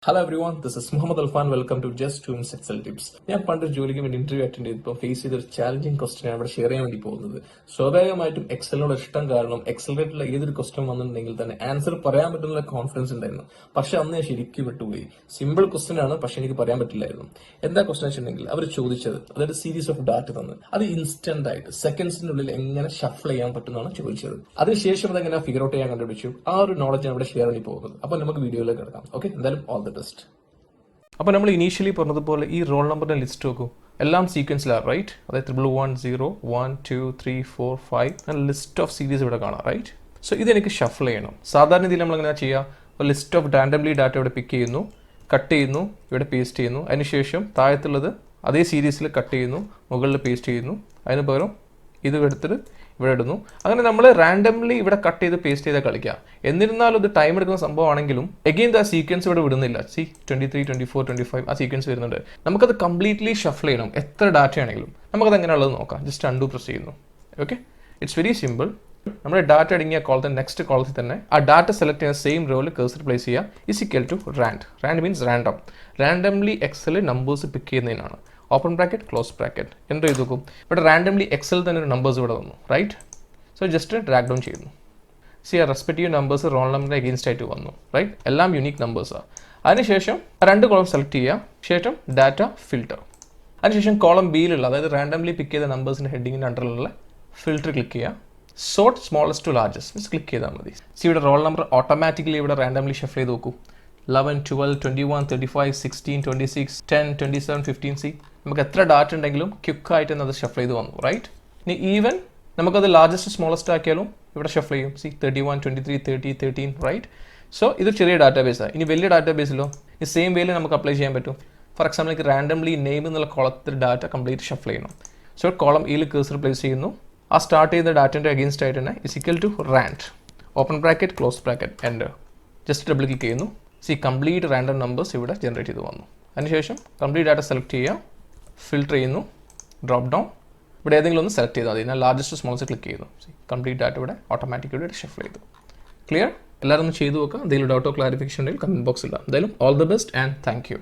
Hello everyone, this is Mohammed alfan. Welcome to Just Students Excel Tips. ഞാൻ പണ്ട് ജോലിക്ക് വേണ്ടി ഇന്റർവ്യൂ അറ്റൻഡ് ചെയ്തപ്പോൾ ഫേസ് ചെയ്തൊരു ചാലഞ്ചിങ് ക്വസ്റ്റൻ ആണ് ഇവിടെ ഷെയർ ചെയ്യാൻ വേണ്ടി പോകുന്നത്. സ്വാഭാവികമായിട്ടും എക്സലിനോട് ഇഷ്ടം കാരണം എക്സലിനായിട്ടുള്ള ഏതൊരു ക്വസ്റ്റൻ വന്നിട്ടുണ്ടെങ്കിൽ തന്നെ ആൻസർ പറയാൻ പറ്റുന്ന കോൺഫിഡൻസ് ഉണ്ടായിരുന്നു. പക്ഷെ അന്ന് ഞാൻ ശരിക്കും വിട്ടുപോയി. സിമ്പിൾ ക്വസ്റ്റൻ ആണ്, പക്ഷെ എനിക്ക് പറയാൻ പറ്റില്ലായിരുന്നു. എന്താ ക്വസ്റ്റൻ വെച്ചിട്ടുണ്ടെങ്കിൽ അവർ ചോദിച്ചത്, അതായത് സീരീസ് ഓഫ് ഡാറ്റ തന്ന് അത് ഇൻസ്റ്റന്റ് ആയിട്ട് സെക്കൻഡ്സിനുള്ളിൽ എങ്ങനെ ഷഫിൾ ചെയ്യാൻ പറ്റുന്നതാണ് ചോദിച്ചത്. അതിനുശേഷം അത് എങ്ങനെ ഫിഗർ ഔട്ട് ചെയ്യാൻ കണ്ടുപിടിച്ചു. ആ ഒരു നോളജ് ആണ് ഇവിടെ ഷെയർ ചെയ്യാൻ പോകുന്നത്. അപ്പോൾ നമുക്ക് വീഡിയോയിലേക്ക് കിടക്കാം. ഓക്കെ, എന്തായാലും ഓൾ ദി ബെസ്റ്റ്. അപ്പോൾ നമ്മൾ ഇനീഷ്യലി പറഞ്ഞതുപോലെ ഈ റോൾ നമ്പറിന്റെ ലിസ്റ്റ് നോക്കൂ. എല്ലാം സീക്വൻസിലാണ്, റൈറ്റ്? അതായത് 110 1 2 3 4 5 അങ്ങനെ ലിസ്റ്റ് ഓഫ് സീരീസ് ഇവിടെ കാണാം, റൈറ്റ്? സോ ഇതെനിക്ക് ഷഫിൾ ചെയ്യണം. സാധാരണ രീതിയിൽ നമ്മൾ എങ്ങനെ ചെയ്യുക? ഒരു ലിസ്റ്റ് ഓഫ് റാൻഡംലി ഡാറ്റ ഇവിടെ പിക്ക് ചെയ്യുന്നു, കട്ട് ചെയ്യുന്നു, ഇവിടെ പേസ്റ്റ് ചെയ്യുന്നു. അതിനുശേഷം താഴത്തുള്ളത് അതേ സീരീസിൽ കട്ട് ചെയ്യുന്നു, മുകളിൽ പേസ്റ്റ് ചെയ്യുന്നു. അതിന് പകരം ഇത് എടുത്തിട്ട് ഇവിടെ ഇടുന്നു. അങ്ങനെ നമ്മൾ റാൻഡംലി ഇവിടെ കട്ട് ചെയ്ത് പേസ്റ്റ് ചെയ്ത് കളിക്കുക. എന്നിരുന്നാലും ഇത് ടൈം എടുക്കുന്ന സംഭവമാണെങ്കിലും എഗെയിൻ ആ സീക്വൻസ് ഇവിടെ വിടുന്നില്ല. 23 24 25 ആ സീക്വൻസ് വരുന്നുണ്ട്. നമുക്കത് കംപ്ലീറ്റ്ലി ഷഫിൾ ചെയ്യണം, എത്ര ഡാറ്റ ആണെങ്കിലും. നമുക്കത് എങ്ങനെയുള്ളത് നോക്കാം. ജസ്റ്റ് അൺഡു പ്രസ് ചെയ്യുന്നു. Okay, it's very simple. നമ്മുടെ ഡാറ്റ അടങ്ങിയ കോളത്തിൽ നെക്സ്റ്റ് കോളത്തിൽ തന്നെ ആ ഡാറ്റ സെലക്ട് ചെയ്യുന്ന സെയിം റോയിൽ കഴ്സർ പ്ലേസ് ചെയ്യുക. Is equal to rand means random. Randomly Excel numbers pick ചെയ്യുന്നതിനാണ്. Open bracket close bracket enter ചെയ്ത് നോക്കും. ഇവിടെ റാൻഡംലി എക്സൽ തന്നെ ഒരു നമ്പേഴ്സ് ഇവിടെ വന്നു, right? So just drag down ചെയ്യുന്നു. സി ആ റെസ്പെക്റ്റീവ് നമ്പേഴ്സ് റോൾ നമ്പറിന് അഗെയിൻസ്റ്റ് ആയിട്ട് വന്നു, റൈറ്റ്? എല്ലാം യുണീക്ക് നമ്പേഴ്സാണ്. അതിനുശേഷം രണ്ട് കോളം സെലക്ട് ചെയ്യുക. ശേഷം ഡാറ്റ ഫിൽറ്റർ. അതിനുശേഷം കോളം ബിയിലുള്ള, അതായത് റാൻഡംലി പിക്ക് ചെയ്ത നമ്പേഴ്സിൻ്റെ ഹെഡിങ്ങിൻ്റെ അണ്ടറിലുള്ള ഫിൽറ്റർ ക്ലിക്ക് ചെയ്യുക. Sort smallest to largest means click ചെയ്താൽ മതി. സി ഇവിടെ റോൾ നമ്പർ ഓട്ടോമാറ്റിക്കലി ഇവിടെ റാൻഡംലി ഷഫിൾ ചെയ്ത് നോക്കൂ. 11 12 21 35 16 26 10 27 15. സി നമുക്ക് എത്ര ഡാറ്റ ഉണ്ടെങ്കിലും ക്വിക്കായിട്ട് അത് ഷഫിൾ ചെയ്ത് വന്നു, റൈറ്റ്? ഇനി ഈവൻ നമുക്കത് ലാർജസ്റ്റ് സ്മോളസ്റ്റ് ആക്കിയാലും ഇവിടെ ഷഫിൾ ചെയ്യും. C 31 23 30 13, right? സോ ഇത് ചെറിയ ഡാറ്റാബേസാണ്. ഇനി വലിയ ഡാറ്റാബേസിലോ ഈ സെയിം വേയിൽ നമുക്ക് അപ്ലൈ ചെയ്യാൻ പറ്റും. ഫോർ എക്സാമ്പിൾ എനിക്ക് റാൻഡംലി നെയിം എന്നുള്ള കോളത്തിൽ ഡാറ്റ കംപ്ലീറ്റ് ഷഫിൾ ചെയ്യണം. സോ കോളം ഇയിൽ കഴ്സർ പ്ലേസ് ചെയ്യുന്നു. ആ സ്റ്റാർട്ട് ചെയ്ത ഡാറ്റൻ്റെ അഗെയിൻസ്റ്റ് ആയിട്ട് തന്നെ is equal to rand. Open bracket close bracket enter. Just double click ചെയ്യുന്നു. സി കംപ്ലീറ്റ് റാൻഡം നമ്പേഴ്സ് ഇവിടെ ജനറേറ്റ് ചെയ്ത് വന്നു. അതിനുശേഷം കംപ്ലീറ്റ് ഡാറ്റ സെലക്ട് ചെയ്യുക, ഫിൽറ്റർ ചെയ്യുന്നു, ഡ്രോപ്പ് ഡൗൺ. ഇവിടെ ഏതെങ്കിലും ഒന്ന് സെലക്ട് ചെയ്താൽ മതി. ഞാൻ ലാർജസ്റ്റ് സ്മോൾസ്റ്റ് ക്ലിക്ക് ചെയ്തു. കംപ്ലീറ്റ് ഡാറ്റ ഇവിടെ ഓട്ടോമാറ്റിക്കലി ഷഫിൾ ചെയ്തു. ക്ലിയർ? എല്ലാവരും ഒന്ന് ചെയ്തു നോക്കുക. എന്തെങ്കിലും ഡൗട്ടോ ക്ലാരിഫിക്കേഷൻ ഉണ്ടെങ്കിൽ കമൻറ്റ് ബോക്സിൽ ഇടാം. എന്തായാലും all the best and thank you.